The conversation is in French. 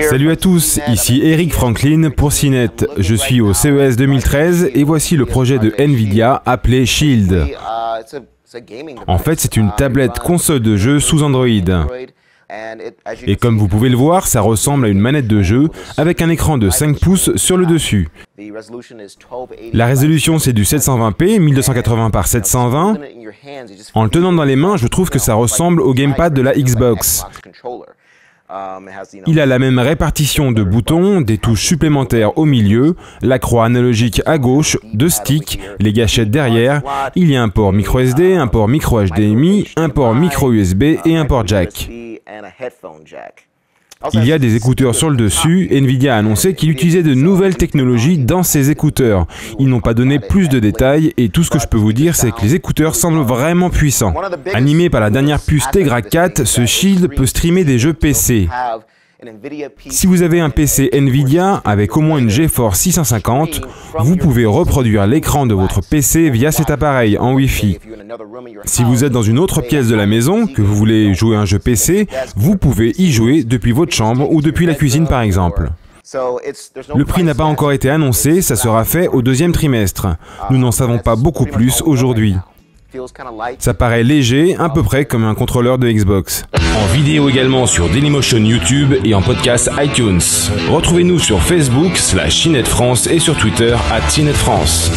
Salut à tous, ici Eric Franklin pour CNET. Je suis au CES 2013 et voici le projet de Nvidia appelé Shield. En fait, c'est une tablette console de jeu sous Android. Et comme vous pouvez le voir, ça ressemble à une manette de jeu avec un écran de 5 pouces sur le dessus. La résolution c'est du 720p, 1280 par 720. En le tenant dans les mains, je trouve que ça ressemble au gamepad de la Xbox. Il a la même répartition de boutons, des touches supplémentaires au milieu, la croix analogique à gauche, deux sticks, les gâchettes derrière. Il y a un port micro SD, un port micro HDMI, un port micro USB et un port jack. Il y a des écouteurs sur le dessus. Nvidia a annoncé qu'il utilisait de nouvelles technologies dans ses écouteurs. Ils n'ont pas donné plus de détails et tout ce que je peux vous dire, c'est que les écouteurs semblent vraiment puissants. Animé par la dernière puce Tegra 4, ce Shield peut streamer des jeux PC. Si vous avez un PC Nvidia avec au moins une GeForce 650, vous pouvez reproduire l'écran de votre PC via cet appareil en Wi-Fi. Si vous êtes dans une autre pièce de la maison, que vous voulez jouer à un jeu PC, vous pouvez y jouer depuis votre chambre ou depuis la cuisine par exemple. Le prix n'a pas encore été annoncé, ça sera fait au deuxième trimestre. Nous n'en savons pas beaucoup plus aujourd'hui. Ça paraît léger, à peu près comme un contrôleur de Xbox. En vidéo également sur Dailymotion YouTube et en podcast iTunes. Retrouvez-nous sur Facebook /CNET France et sur Twitter @CNET France.